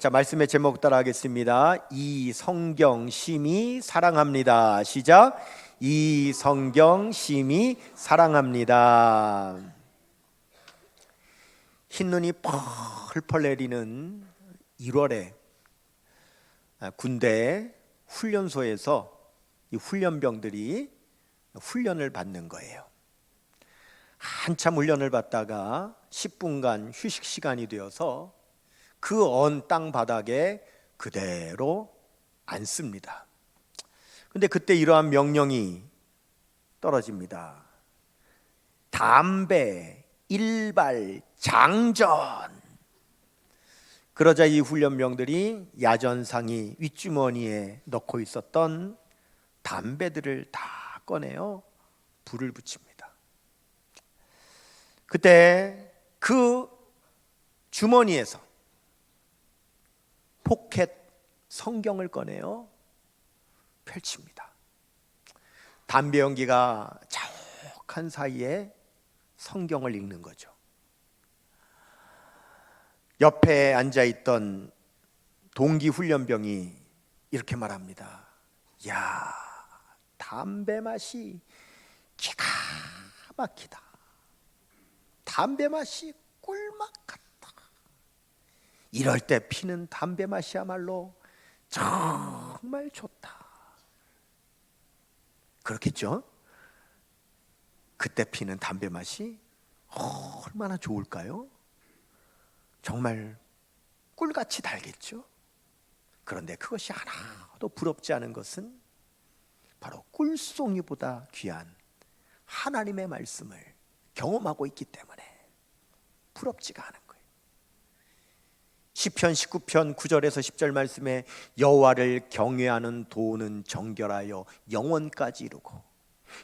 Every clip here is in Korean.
자, 말씀의 제목 따라 하겠습니다. 이 성경 심히 사랑합니다. 시작. 이 성경 심히 사랑합니다. 흰눈이 펄펄 내리는 1월에 군대 훈련소에서 이 훈련병들이 훈련을 받는 거예요. 한참 훈련을 받다가 10분간 휴식 시간이 되어서 그 언 땅 바닥에 그대로 앉습니다. 근데 그때 이러한 명령이 떨어집니다. 담배, 일발, 장전. 그러자 이 훈련병들이 야전상이 윗주머니에 넣고 있었던 담배들을 다 꺼내어 불을 붙입니다. 그때 그 주머니에서 포켓 성경을 꺼내어 펼칩니다. 담배 연기가 자욱한 사이에 성경을 읽는 거죠. 옆에 앉아있던 동기 훈련병이 이렇게 말합니다. 야, 담배 맛이 기가 막히다. 담배 맛이 꿀맛 같다. 이럴 때 피는 담배 맛이야말로 정말 좋다. 그렇겠죠? 그때 피는 담배 맛이 얼마나 좋을까요? 정말 꿀같이 달겠죠? 그런데 그것이 하나도 부럽지 않은 것은 바로 꿀송이보다 귀한 하나님의 말씀을 경험하고 있기 때문에 부럽지가 않은 거예요. 시편 19편 9절에서 10절 말씀에 여호와를 경외하는 도는 정결하여 영원까지 이루고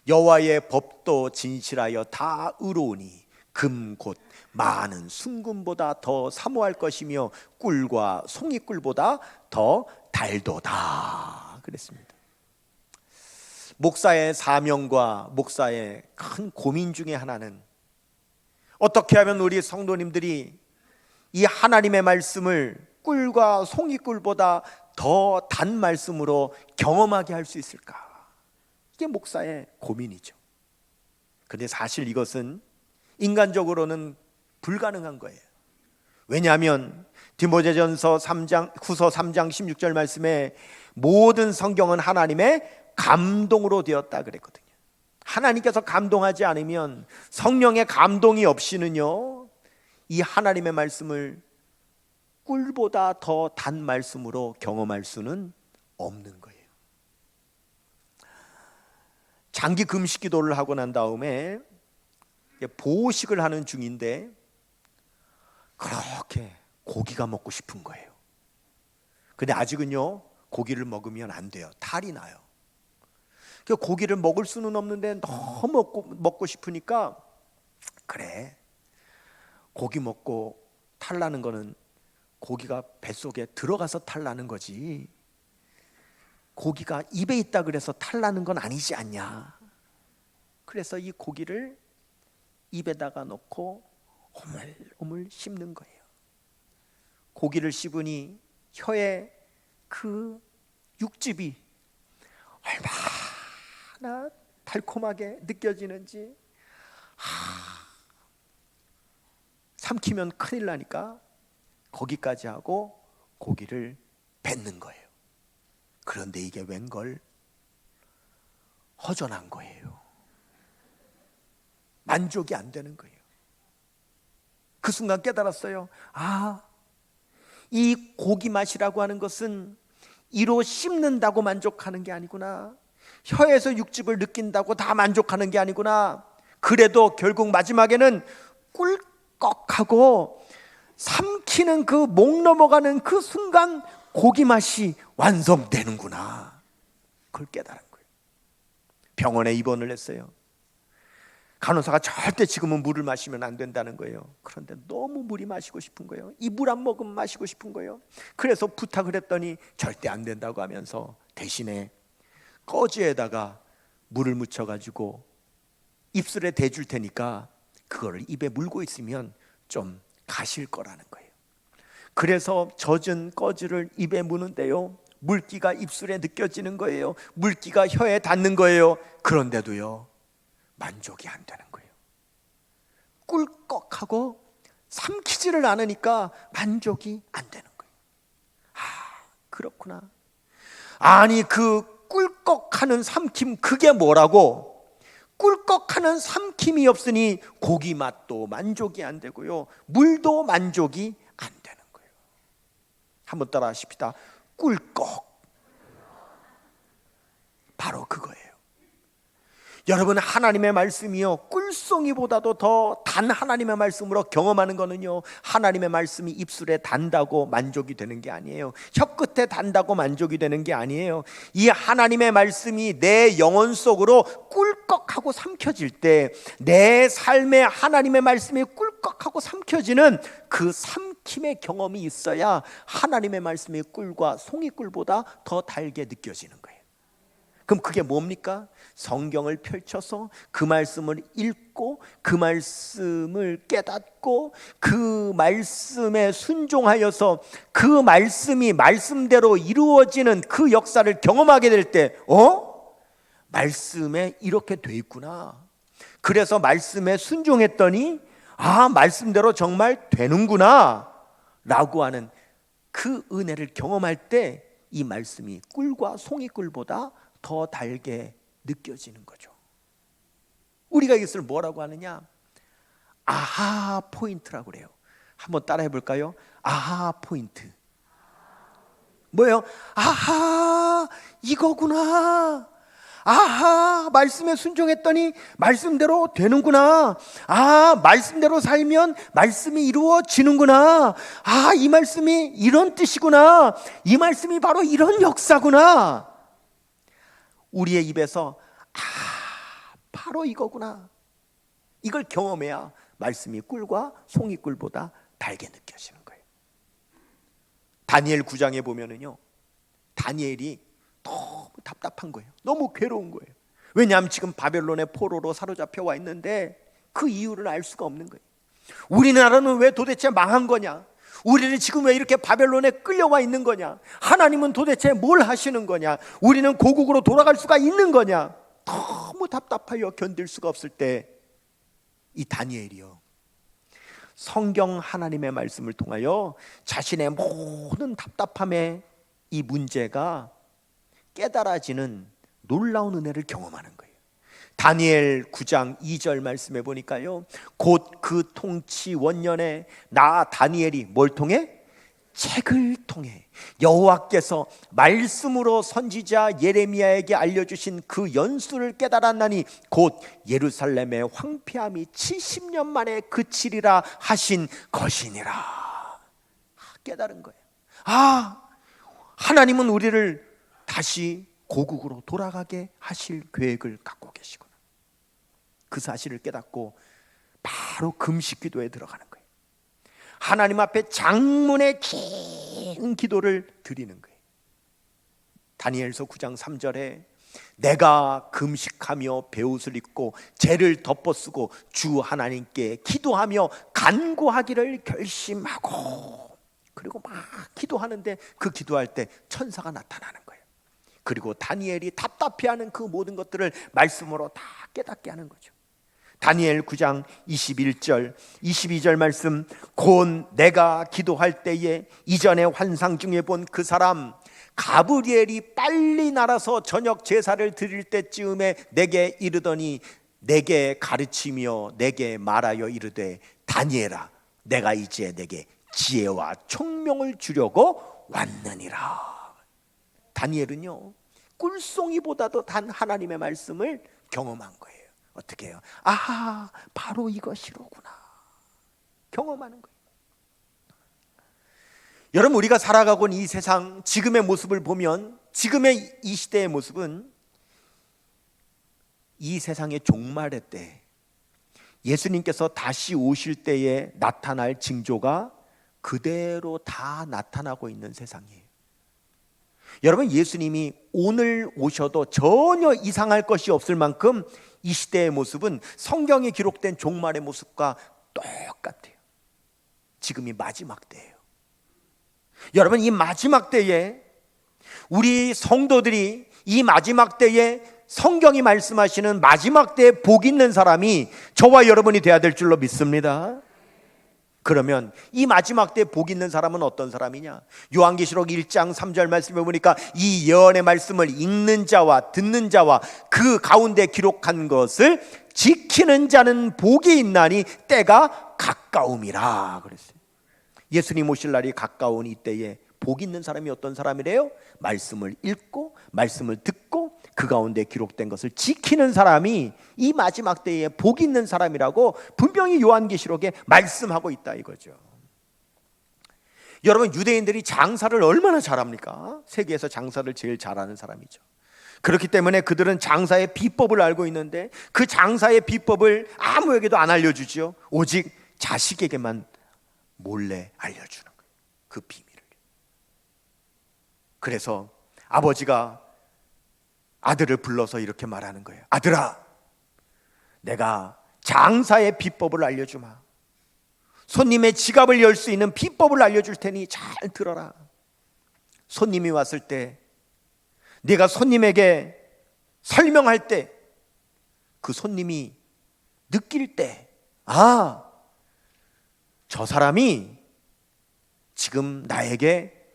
여호와의 법도 진실하여 다 의로우니 금 곧 많은 순금보다 더 사모할 것이며 꿀과 송이꿀보다 더 달도다 그랬습니다. 목사의 사명과 목사의 큰 고민 중에 하나는 어떻게 하면 우리 성도님들이 이 하나님의 말씀을 꿀과 송이꿀보다 더 단 말씀으로 경험하게 할 수 있을까? 이게 목사의 고민이죠. 그런데 사실 이것은 인간적으로는 불가능한 거예요. 왜냐하면 디모데전서 3장 후서 3장 16절 말씀에 모든 성경은 하나님의 감동으로 되었다 그랬거든요. 하나님께서 감동하지 않으면, 성령의 감동이 없이는요, 이 하나님의 말씀을 꿀보다 더 단 말씀으로 경험할 수는 없는 거예요. 장기 금식 기도를 하고 난 다음에 보식을 하는 중인데 그렇게 고기가 먹고 싶은 거예요. 근데 아직은요, 고기를 먹으면 안 돼요. 탈이 나요. 고기를 먹을 수는 없는데 너무 먹고 싶으니까, 그래, 고기 먹고 탈나는 거는 고기가 뱃속에 들어가서 탈나는 거지, 고기가 입에 있다 그래서 탈나는 건 아니지 않냐. 그래서 이 고기를 입에다가 넣고 오물오물 씹는 거예요. 고기를 씹으니 혀에 그 육즙이 얼마나 달콤하게 느껴지는지, 삼키면 큰일 나니까 거기까지 하고 고기를 뱉는 거예요. 그런데 이게 웬걸 허전한 거예요. 만족이 안 되는 거예요. 그 순간 깨달았어요. 이 고기 맛이라고 하는 것은 이로 씹는다고 만족하는 게 아니구나. 혀에서 육즙을 느낀다고 다 만족하는 게 아니구나. 그래도 결국 마지막에는 꿀꺽하고 삼키는 그 목 넘어가는 그 순간 고기 맛이 완성되는구나. 그걸 깨달은 거예요. 병원에 입원을 했어요. 간호사가 절대 지금은 물을 마시면 안 된다는 거예요. 그런데 너무 물이 마시고 싶은 거예요. 이 물 안 먹으면 마시고 싶은 거예요. 그래서 부탁을 했더니 절대 안 된다고 하면서 대신에 꺼지에다가 물을 묻혀가지고 입술에 대줄 테니까 그거를 입에 물고 있으면 좀 가실 거라는 거예요. 그래서 젖은 꺼지를 입에 무는데요, 물기가 입술에 느껴지는 거예요. 물기가 혀에 닿는 거예요. 그런데도요, 만족이 안 되는 거예요. 꿀꺽하고 삼키지를 않으니까 만족이 안 되는 거예요. 그렇구나. 아니, 그 꿀꺽하는 삼킴, 그게 뭐라고? 꿀꺽하는 삼킴이 없으니 고기 맛도 만족이 안 되고요, 물도 만족이 안 되는 거예요. 한번 따라 하십시다. 꿀꺽. 바로 그거예요. 여러분, 하나님의 말씀이요, 꿀송이보다도 더 단 하나님의 말씀으로 경험하는 거는요, 하나님의 말씀이 입술에 단다고 만족이 되는 게 아니에요. 혀끝에 단다고 만족이 되는 게 아니에요. 이 하나님의 말씀이 내 영혼 속으로 꿀꺽하고 삼켜질 때, 내 삶에 하나님의 말씀이 꿀꺽하고 삼켜지는 그 삼킴의 경험이 있어야 하나님의 말씀이 꿀과 송이꿀보다 더 달게 느껴지는 거예요. 그럼 그게 뭡니까? 성경을 펼쳐서 그 말씀을 읽고, 그 말씀을 깨닫고, 그 말씀에 순종하여서 그 말씀이 말씀대로 이루어지는 그 역사를 경험하게 될 때, 말씀에 이렇게 돼 있구나. 그래서 말씀에 순종했더니 말씀대로 정말 되는구나 라고 하는 그 은혜를 경험할 때, 이 말씀이 꿀과 송이꿀보다 더 달게 느껴지는 거죠. 우리가 이것을 뭐라고 하느냐? 아하 포인트라고 그래요. 한번 따라해 볼까요? 아하 포인트. 뭐예요? 아하, 이거구나. 아하, 말씀에 순종했더니 말씀대로 되는구나. 말씀대로 살면 말씀이 이루어지는구나. 이 말씀이 이런 뜻이구나. 이 말씀이 바로 이런 역사구나. 우리의 입에서 바로 이거구나, 이걸 경험해야 말씀이 꿀과 송이꿀보다 달게 느껴지는 거예요. 다니엘 9장에 보면은요, 다니엘이 너무 답답한 거예요. 너무 괴로운 거예요. 왜냐하면 지금 바벨론의 포로로 사로잡혀 와 있는데 그 이유를 알 수가 없는 거예요. 우리나라는 왜 도대체 망한 거냐? 우리는 지금 왜 이렇게 바벨론에 끌려와 있는 거냐? 하나님은 도대체 뭘 하시는 거냐? 우리는 고국으로 돌아갈 수가 있는 거냐? 너무 답답하여 견딜 수가 없을 때, 이 다니엘이요, 성경 하나님의 말씀을 통하여 자신의 모든 답답함의 이 문제가 깨달아지는 놀라운 은혜를 경험하는 거예요. 다니엘 9장 2절 말씀해 보니까요, 곧 그 통치 원년에 나 다니엘이 뭘 통해? 책을 통해 여호와께서 말씀으로 선지자 예레미야에게 알려주신 그 연수를 깨달았나니 곧 예루살렘의 황폐함이 70년 만에 그치리라 하신 것이니라. 깨달은 거예요. 하나님은 우리를 다시 고국으로 돌아가게 하실 계획을 갖고 계시구나. 그 사실을 깨닫고 바로 금식 기도에 들어가는 거예요. 하나님 앞에 장문의 긴 기도를 드리는 거예요. 다니엘서 9장 3절에 내가 금식하며 베옷을 입고 죄를 덮어쓰고 주 하나님께 기도하며 간구하기를 결심하고, 그리고 막 기도하는데 그 기도할 때 천사가 나타나는 거예요. 그리고 다니엘이 답답해하는 그 모든 것들을 말씀으로 다 깨닫게 하는 거죠. 다니엘 9장 21절 22절 말씀, 곧 내가 기도할 때에 이전에 환상 중에 본 그 사람 가브리엘이 빨리 날아서 저녁 제사를 드릴 때쯤에 내게 이르더니 내게 가르치며 내게 말하여 이르되 다니엘아, 내가 이제 내게 지혜와 총명을 주려고 왔느니라. 다니엘은요, 꿀송이보다도 단 하나님의 말씀을 경험한 거예요. 어떻게 해요? 바로 이것이로구나. 경험하는 거예요. 여러분, 우리가 살아가고 있는 이 세상, 지금의 모습을 보면, 지금의 이 시대의 모습은 이 세상의 종말의 때, 예수님께서 다시 오실 때에 나타날 징조가 그대로 다 나타나고 있는 세상이에요. 여러분, 예수님이 오늘 오셔도 전혀 이상할 것이 없을 만큼 이 시대의 모습은 성경에 기록된 종말의 모습과 똑같아요. 지금이 마지막 때예요. 여러분, 이 마지막 때에 우리 성도들이 이 마지막 때에 성경이 말씀하시는 마지막 때에 복 있는 사람이 저와 여러분이 돼야 될 줄로 믿습니다. 그러면 이 마지막 때 복 있는 사람은 어떤 사람이냐? 요한계시록 1장 3절 말씀에 보니까 이 예언의 말씀을 읽는 자와 듣는 자와 그 가운데 기록한 것을 지키는 자는 복이 있나니 때가 가까움이라 그랬어요. 예수님 오실 날이 가까운 이때에 복 있는 사람이 어떤 사람이래요? 말씀을 읽고 말씀을 듣고 그 가운데 기록된 것을 지키는 사람이 이 마지막 때에 복 있는 사람이라고 분명히 요한계시록에 말씀하고 있다 이거죠. 여러분, 유대인들이 장사를 얼마나 잘합니까? 세계에서 장사를 제일 잘하는 사람이죠. 그렇기 때문에 그들은 장사의 비법을 알고 있는데 그 장사의 비법을 아무에게도 안 알려주죠. 오직 자식에게만 몰래 알려주는 거예요. 그 비밀을. 그래서 아버지가 아들을 불러서 이렇게 말하는 거예요. 아들아, 내가 장사의 비법을 알려주마. 손님의 지갑을 열 수 있는 비법을 알려줄 테니 잘 들어라. 손님이 왔을 때 네가 손님에게 설명할 때 그 손님이 느낄 때, 아, 저 사람이 지금 나에게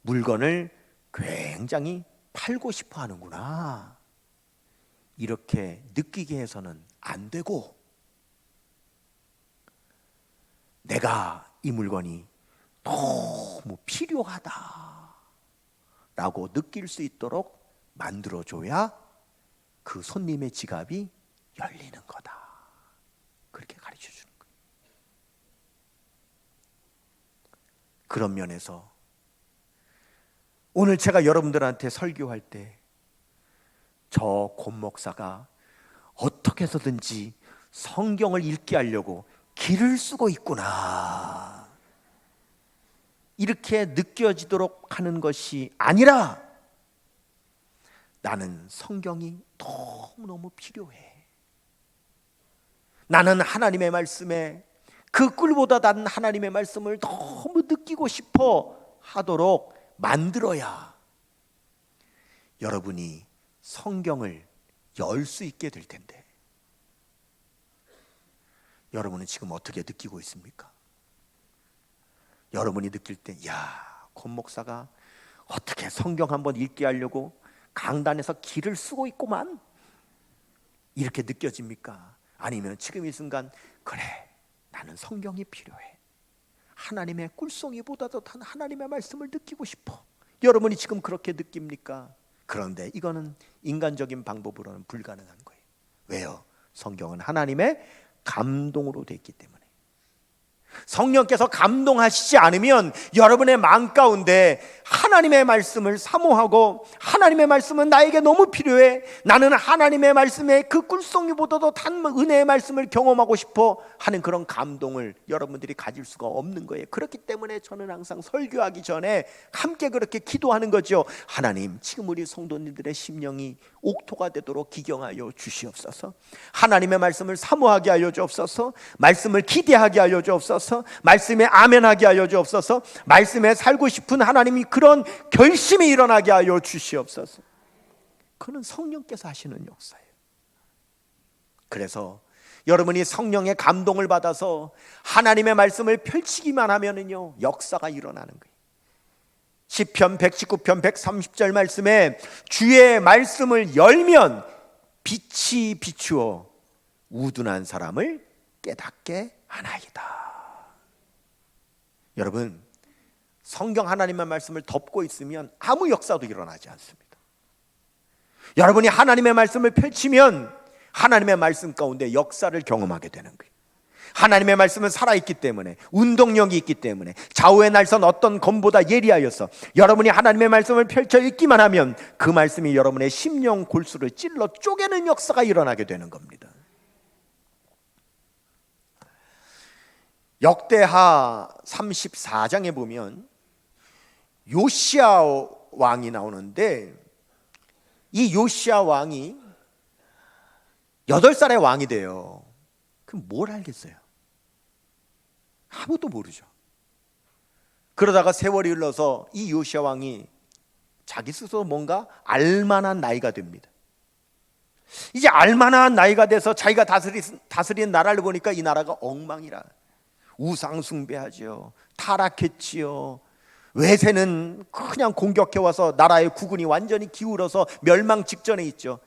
물건을 굉장히 팔고 싶어 하는구나, 이렇게 느끼게 해서는 안 되고, 내가 이 물건이 너무 필요하다 라고 느낄 수 있도록 만들어줘야 그 손님의 지갑이 열리는 거다, 그렇게 가르쳐 주는 거예요. 그런 면에서 오늘 제가 여러분들한테 설교할 때 저 권 목사가 어떻게 해서든지 성경을 읽게 하려고 기를 쓰고 있구나, 이렇게 느껴지도록 하는 것이 아니라 나는 성경이 너무너무 필요해. 나는 하나님의 말씀에 그 꿀보다 단 하나님의 말씀을 너무 느끼고 싶어 하도록 만들어야 여러분이 성경을 열 수 있게 될 텐데, 여러분은 지금 어떻게 느끼고 있습니까? 여러분이 느낄 때, 야, 권 목사가 어떻게 성경 한번 읽게 하려고 강단에서 기를 쓰고 있구만, 이렇게 느껴집니까? 아니면 지금 이 순간, 그래, 나는 성경이 필요해, 하나님의 꿀송이보다도 단 하나님의 말씀을 느끼고 싶어, 여러분이 지금 그렇게 느낍니까? 그런데 이거는 인간적인 방법으로는 불가능한 거예요. 왜요? 성경은 하나님의 감동으로 되어 있기 때문에. 성령께서 감동하시지 않으면 여러분의 마음 가운데 하나님의 말씀을 사모하고, 하나님의 말씀은 나에게 너무 필요해, 나는 하나님의 말씀에 그 꿀송이보다도 단 은혜의 말씀을 경험하고 싶어 하는 그런 감동을 여러분들이 가질 수가 없는 거예요. 그렇기 때문에 저는 항상 설교하기 전에 함께 그렇게 기도하는 거죠. 하나님, 지금 우리 성도님들의 심령이 옥토가 되도록 기경하여 주시옵소서. 하나님의 말씀을 사모하게 하여 주옵소서. 말씀을 기대하게 하여 주옵소서. 말씀에 아멘하게 하여 주옵소서. 말씀에 살고 싶은 하나님이 그런 결심이 일어나게 하여 주시옵소서. 그는 성령께서 하시는 역사예요. 그래서 여러분이 성령의 감동을 받아서 하나님의 말씀을 펼치기만 하면은요, 역사가 일어나는 거예요. 시편 119편 130절 말씀에 주의 말씀을 열면 빛이 비추어 우둔한 사람을 깨닫게 하나이다. 여러분, 성경 하나님의 말씀을 덮고 있으면 아무 역사도 일어나지 않습니다. 여러분이 하나님의 말씀을 펼치면 하나님의 말씀 가운데 역사를 경험하게 되는 거예요. 하나님의 말씀은 살아있기 때문에, 운동력이 있기 때문에, 좌우의 날선 어떤 검보다 예리하여서 여러분이 하나님의 말씀을 펼쳐 읽기만 하면 그 말씀이 여러분의 심령 골수를 찔러 쪼개는 역사가 일어나게 되는 겁니다. 역대하 34장에 보면 요시야 왕이 나오는데, 이 요시야 왕이 8살의 왕이 돼요. 그럼 뭘 알겠어요? 아무도 모르죠. 그러다가 세월이 흘러서 이 요시야 왕이 자기 스스로 뭔가 알만한 나이가 됩니다. 이제 알만한 나이가 돼서 자기가 다스리는 나라를 보니까 이 나라가 엉망이라, 우상 숭배하지요, 타락했지요, 외세는 그냥 공격해 와서 나라의 국운이 완전히 기울어서 멸망 직전에 있죠.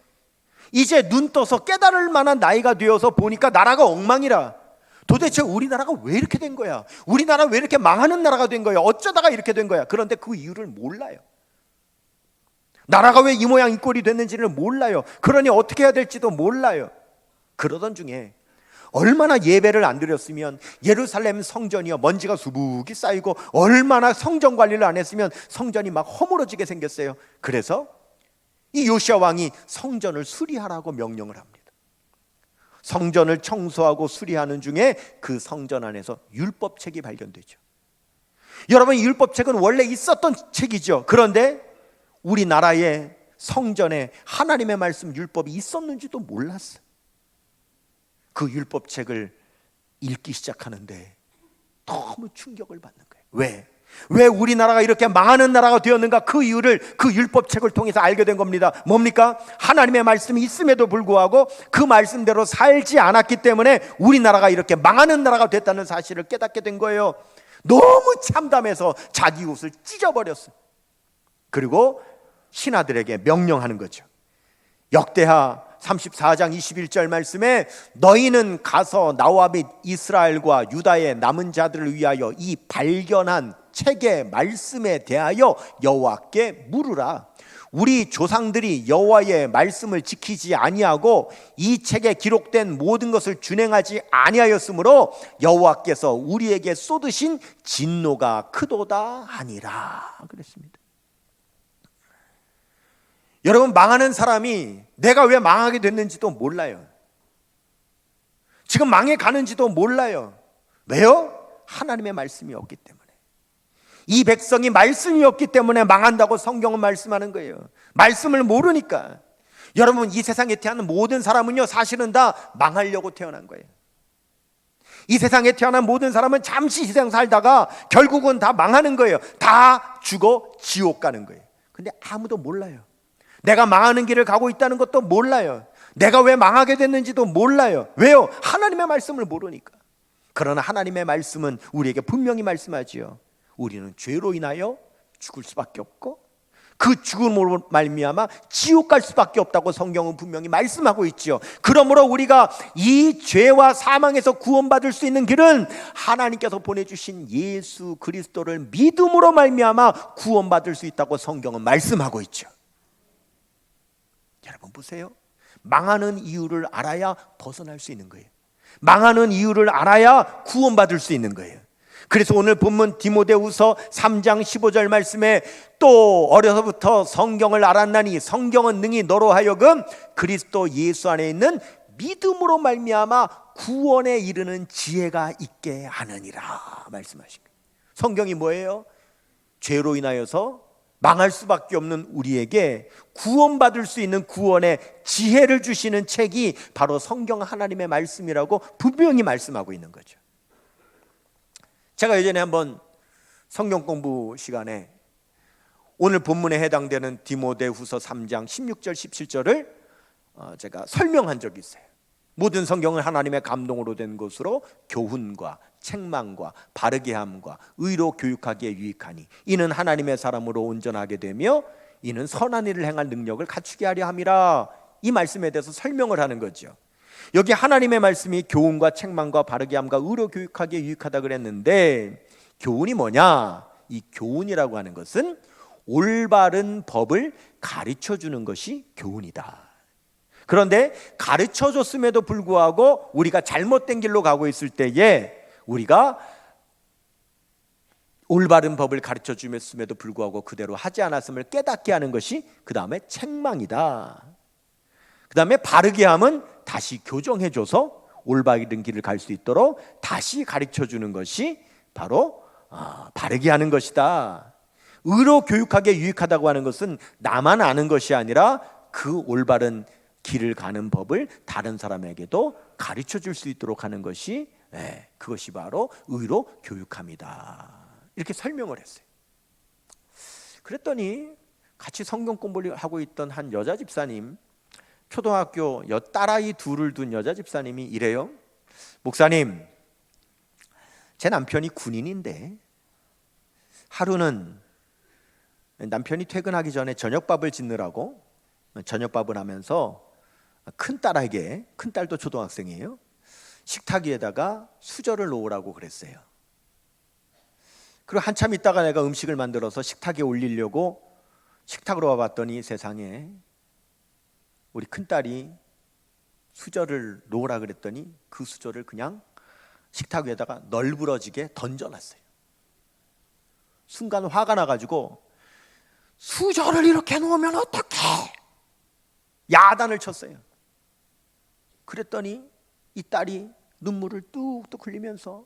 이제 눈 떠서 깨달을 만한 나이가 되어서 보니까 나라가 엉망이라, 도대체 우리나라가 왜 이렇게 된 거야? 우리나라 왜 이렇게 망하는 나라가 된 거야? 어쩌다가 이렇게 된 거야? 그런데 그 이유를 몰라요. 나라가 왜 이 모양 이 꼴이 됐는지를 몰라요. 그러니 어떻게 해야 될지도 몰라요. 그러던 중에 얼마나 예배를 안 드렸으면 예루살렘 성전이요, 먼지가 수북이 쌓이고 얼마나 성전 관리를 안 했으면 성전이 막 허물어지게 생겼어요. 그래서 이 요시야 왕이 성전을 수리하라고 명령을 합니다. 성전을 청소하고 수리하는 중에 그 성전 안에서 율법책이 발견되죠. 여러분, 이 율법책은 원래 있었던 책이죠. 그런데 우리나라의 성전에 하나님의 말씀 율법이 있었는지도 몰랐어요. 그 율법책을 읽기 시작하는데 너무 충격을 받는 거예요. 왜 우리나라가 이렇게 망하는 나라가 되었는가? 그 이유를 그 율법책을 통해서 알게 된 겁니다. 뭡니까? 하나님의 말씀이 있음에도 불구하고 그 말씀대로 살지 않았기 때문에 우리나라가 이렇게 망하는 나라가 됐다는 사실을 깨닫게 된 거예요. 너무 참담해서 자기 옷을 찢어버렸어요. 그리고 신하들에게 명령하는 거죠. 역대하 34장 21절 말씀에 너희는 가서 나와 및 이스라엘과 유다의 남은 자들을 위하여 이 발견한 책의 말씀에 대하여 여호와께 물으라. 우리 조상들이 여호와의 말씀을 지키지 아니하고 이 책에 기록된 모든 것을 준행하지 아니하였으므로 여호와께서 우리에게 쏟으신 진노가 크도다 하니라 그랬습니다. 여러분, 망하는 사람이 내가 왜 망하게 됐는지도 몰라요. 지금 망해 가는지도 몰라요. 왜요? 하나님의 말씀이 없기 때문에. 이 백성이 말씀이 없기 때문에 망한다고 성경은 말씀하는 거예요. 말씀을 모르니까. 여러분, 이 세상에 태어난 모든 사람은요, 사실은 다 망하려고 태어난 거예요. 이 세상에 태어난 모든 사람은 잠시 세상 살다가 결국은 다 망하는 거예요. 다 죽어 지옥 가는 거예요. 근데 아무도 몰라요. 내가 망하는 길을 가고 있다는 것도 몰라요. 내가 왜 망하게 됐는지도 몰라요. 왜요? 하나님의 말씀을 모르니까. 그러나 하나님의 말씀은 우리에게 분명히 말씀하지요. 우리는 죄로 인하여 죽을 수밖에 없고 그 죽음으로 말미암아 지옥 갈 수밖에 없다고 성경은 분명히 말씀하고 있지요. 그러므로 우리가 이 죄와 사망에서 구원받을 수 있는 길은 하나님께서 보내주신 예수 그리스도를 믿음으로 말미암아 구원받을 수 있다고 성경은 말씀하고 있죠. 여러분 보세요. 망하는 이유를 알아야 벗어날 수 있는 거예요. 망하는 이유를 알아야 구원받을 수 있는 거예요. 그래서 오늘 본문 디모데후서 3장 15절 말씀에 또 어려서부터 성경을 알았나니 성경은 능히 너로 하여금 그리스도 예수 안에 있는 믿음으로 말미암아 구원에 이르는 지혜가 있게 하느니라 말씀하신 거예요. 성경이 뭐예요? 죄로 인하여서 망할 수밖에 없는 우리에게 구원받을 수 있는 구원의 지혜를 주시는 책이 바로 성경 하나님의 말씀이라고 분명히 말씀하고 있는 거죠. 제가 예전에 한번 성경 공부 시간에 오늘 본문에 해당되는 디모데후서 3장 16절 17절을 제가 설명한 적이 있어요. 모든 성경은 하나님의 감동으로 된 것으로 교훈과 책망과 바르게 함과 의로 교육하기에 유익하니 이는 하나님의 사람으로 온전하게 되며 이는 선한 일을 행할 능력을 갖추게 하려 함이라. 이 말씀에 대해서 설명을 하는 거죠. 여기 하나님의 말씀이 교훈과 책망과 바르게 함과 의로 교육하기에 유익하다 그랬는데 교훈이 뭐냐? 이 교훈이라고 하는 것은 올바른 법을 가르쳐주는 것이 교훈이다. 그런데 가르쳐줬음에도 불구하고 우리가 잘못된 길로 가고 있을 때에 우리가 올바른 법을 가르쳐주었음에도 불구하고 그대로 하지 않았음을 깨닫게 하는 것이 그 다음에 책망이다. 그 다음에 바르게 함은 다시 교정해줘서 올바른 길을 갈 수 있도록 다시 가르쳐주는 것이 바로 바르게 하는 것이다. 의로 교육하기에 유익하다고 하는 것은 나만 아는 것이 아니라 그 올바른 길을 가는 법을 다른 사람에게도 가르쳐 줄 수 있도록 하는 것이 그것이 바로 의로 교육합니다. 이렇게 설명을 했어요. 그랬더니 같이 성경 공부를 하고 있던 한 여자 집사님, 초등학교 딸아이 둘을 둔 여자 집사님이 이래요. 목사님, 제 남편이 군인인데 하루는 남편이 퇴근하기 전에 저녁밥을 짓느라고 저녁밥을 하면서 큰딸에게, 큰딸도 초등학생이에요, 식탁 위에다가 수저를 놓으라고 그랬어요. 그리고 한참 있다가 내가 음식을 만들어서 식탁에 올리려고 식탁으로 와봤더니 세상에 우리 큰딸이 수저를 놓으라 그랬더니 그 수저를 그냥 식탁 위에다가 널브러지게 던져놨어요. 순간 화가 나가지고 수저를 이렇게 놓으면 어떡해, 야단을 쳤어요. 그랬더니 이 딸이 눈물을 뚝뚝 흘리면서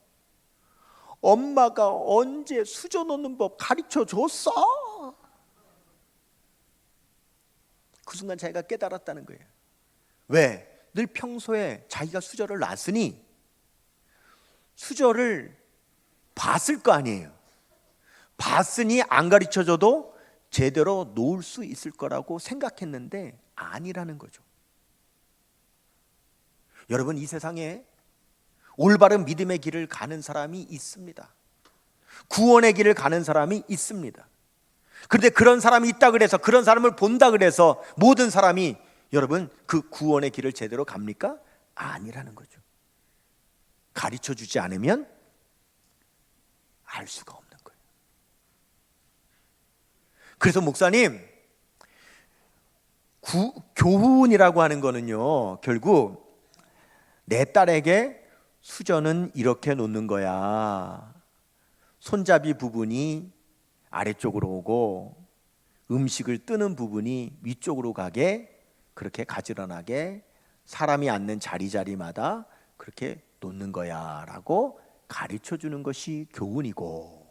엄마가 언제 수저 놓는 법 가르쳐 줬어? 그 순간 자기가 깨달았다는 거예요. 왜? 늘 평소에 자기가 수저를 놨으니 수저를 봤을 거 아니에요. 봤으니 안 가르쳐줘도 제대로 놓을 수 있을 거라고 생각했는데 아니라는 거죠. 여러분, 이 세상에 올바른 믿음의 길을 가는 사람이 있습니다. 구원의 길을 가는 사람이 있습니다. 그런데 그런 사람이 있다 그래서, 그런 사람을 본다 그래서 모든 사람이 여러분 그 구원의 길을 제대로 갑니까? 아니라는 거죠. 가르쳐 주지 않으면 알 수가 없는 거예요. 그래서 목사님, 교훈이라고 하는 거는요, 결국 내 딸에게 수저는 이렇게 놓는 거야. 손잡이 부분이 아래쪽으로 오고 음식을 뜨는 부분이 위쪽으로 가게, 그렇게 가지런하게 사람이 앉는 자리마다 그렇게 놓는 거야 라고 가르쳐 주는 것이 교훈이고,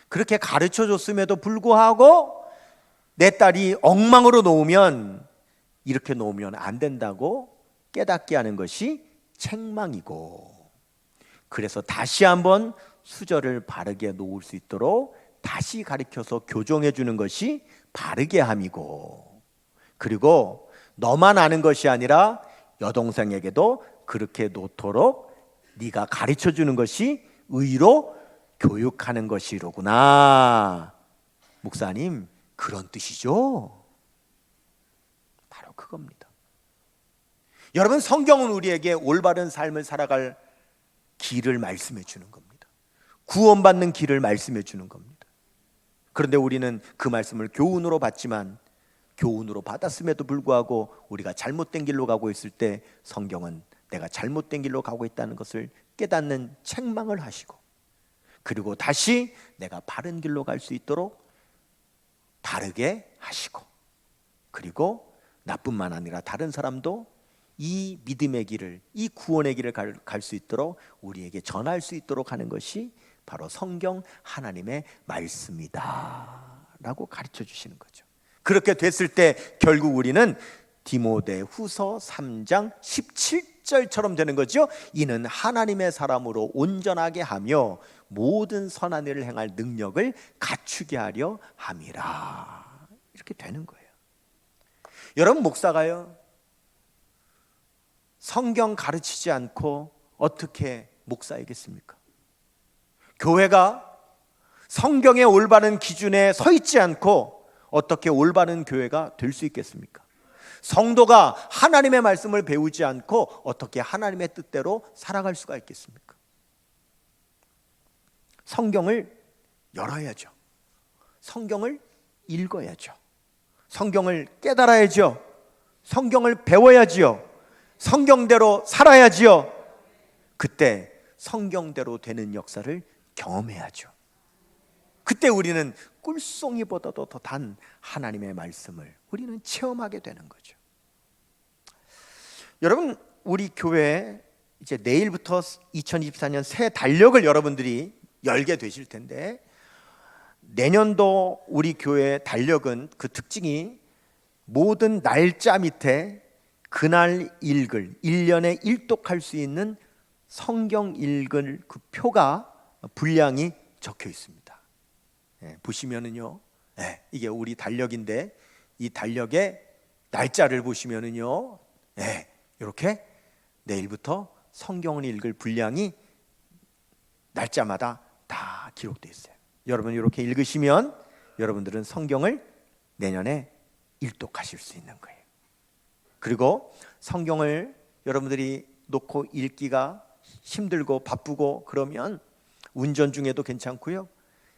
그렇게 가르쳐 줬음에도 불구하고 내 딸이 엉망으로 놓으면, 이렇게 놓으면 안 된다고 깨닫게 하는 것이 책망이고, 그래서 다시 한번 수저를 바르게 놓을 수 있도록 다시 가르쳐서 교정해 주는 것이 바르게 함이고, 그리고 너만 아는 것이 아니라 여동생에게도 그렇게 놓도록 네가 가르쳐 주는 것이 의로 교육하는 것이로구나. 목사님, 그런 뜻이죠? 바로 그겁니다. 여러분, 성경은 우리에게 올바른 삶을 살아갈 길을 말씀해 주는 겁니다. 구원받는 길을 말씀해 주는 겁니다. 그런데 우리는 그 말씀을 교훈으로 받지만, 교훈으로 받았음에도 불구하고 우리가 잘못된 길로 가고 있을 때 성경은 내가 잘못된 길로 가고 있다는 것을 깨닫는 책망을 하시고, 그리고 다시 내가 바른 길로 갈 수 있도록 바르게 하시고, 그리고 나뿐만 아니라 다른 사람도 이 믿음의 길을, 이 구원의 길을 갈 수 있도록 우리에게 전할 수 있도록 하는 것이 바로 성경 하나님의 말씀이다 라고 가르쳐 주시는 거죠. 그렇게 됐을 때 결국 우리는 디모데후서 3장 17절처럼 되는 거죠. 이는 하나님의 사람으로 온전하게 하며 모든 선한 일을 행할 능력을 갖추게 하려 함이라, 이렇게 되는 거예요. 여러분, 목사가요, 성경 가르치지 않고 어떻게 목사이겠습니까? 교회가 성경의 올바른 기준에 서 있지 않고 어떻게 올바른 교회가 될 수 있겠습니까? 성도가 하나님의 말씀을 배우지 않고 어떻게 하나님의 뜻대로 살아갈 수가 있겠습니까? 성경을 열어야죠. 성경을 읽어야죠. 성경을 깨달아야죠. 성경을 배워야지요. 성경대로 살아야지요. 그때 성경대로 되는 역사를 경험해야죠. 그때 우리는 꿀송이보다도 더 단 하나님의 말씀을 우리는 체험하게 되는 거죠. 여러분, 우리 교회 이제 내일부터 2024년 새 달력을 여러분들이 열게 되실 텐데, 내년도 우리 교회 달력은 그 특징이 모든 날짜 밑에 그날 읽을, 1년에 일독할 수 있는 성경 읽을 그 표가, 분량이 적혀 있습니다. 보시면은요, 이게 우리 달력인데 이 달력의 날짜를 보시면은요, 이렇게 내일부터 성경을 읽을 분량이 날짜마다 다 기록되어 있어요. 여러분 이렇게 읽으시면 여러분들은 성경을 내년에 일독하실 수 있는 거예요. 그리고 성경을 여러분들이 놓고 읽기가 힘들고 바쁘고 그러면 운전 중에도 괜찮고요.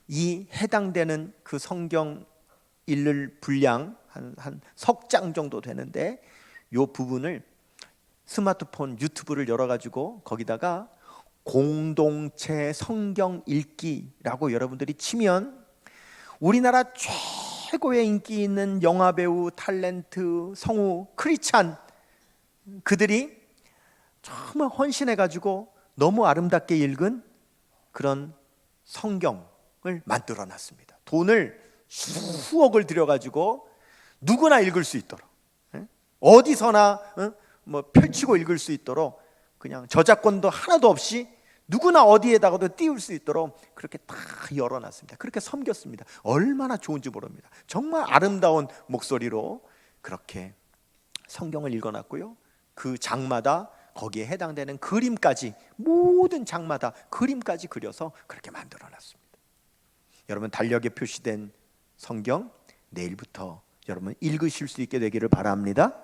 이 해당되는 그 성경 읽을 분량 한 석 장 정도 되는데 이 부분을 스마트폰 유튜브를 열어가지고 거기다가 공동체 성경 읽기라고 여러분들이 치면 우리나라 최고의 인기 있는 영화배우, 탤런트, 성우, 크리찬 그들이 정말 헌신해가지고 너무 아름답게 읽은 그런 성경을 만들어놨습니다. 돈을 수억을 들여가지고 누구나 읽을 수 있도록, 어디서나 뭐 펼치고 읽을 수 있도록 그냥 저작권도 하나도 없이 누구나 어디에다가도 띄울 수 있도록 그렇게 다 열어놨습니다. 그렇게 섬겼습니다. 얼마나 좋은지 모릅니다. 정말 아름다운 목소리로 그렇게 성경을 읽어놨고요. 그 장마다 거기에 해당되는 그림까지, 모든 장마다 그림까지 그려서 그렇게 만들어놨습니다. 여러분 달력에 표시된 성경 내일부터 여러분 읽으실 수 있게 되기를 바랍니다.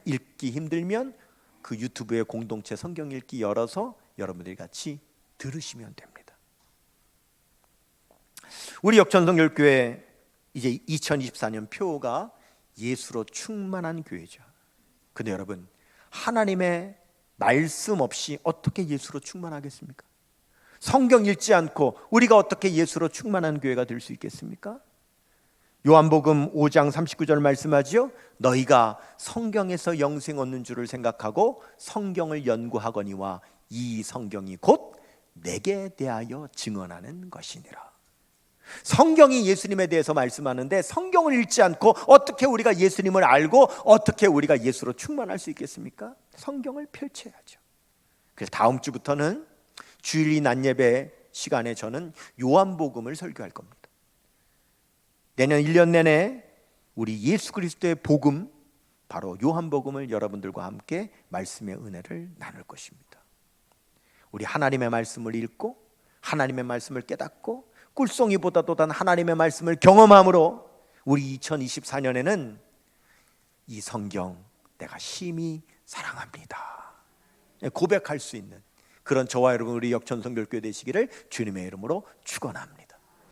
읽기 힘들면 그 유튜브의 공동체 성경 읽기 열어서 여러분들이 같이 들으시면 됩니다. 우리 역전성결교회 이제 2024년 표가 예수로 충만한 교회죠. 근데 여러분 하나님의 말씀 없이 어떻게 예수로 충만하겠습니까? 성경 읽지 않고 우리가 어떻게 예수로 충만한 교회가 될 수 있겠습니까? 요한복음 5장 39절 말씀하지요. 너희가 성경에서 영생 얻는 줄을 생각하고 성경을 연구하거니와 이 성경이 곧 내게 대하여 증언하는 것이니라. 성경이 예수님에 대해서 말씀하는데 성경을 읽지 않고 어떻게 우리가 예수님을 알고 어떻게 우리가 예수로 충만할 수 있겠습니까? 성경을 펼쳐야죠. 그래서 다음 주부터는 주일이 낮 예배 시간에 저는 요한복음을 설교할 겁니다. 내년 1년 내내 우리 예수 그리스도의 복음, 바로 요한복음을 여러분들과 함께 말씀의 은혜를 나눌 것입니다. 우리 하나님의 말씀을 읽고 하나님의 말씀을 깨닫고 꿀송이보다도 단 하나님의 말씀을 경험함으로 우리 2024년에는 이 성경 내가 심히 사랑합니다 고백할 수 있는 그런 저와 여러분 우리 역전성결교회 되시기를 주님의 이름으로 축원합니다.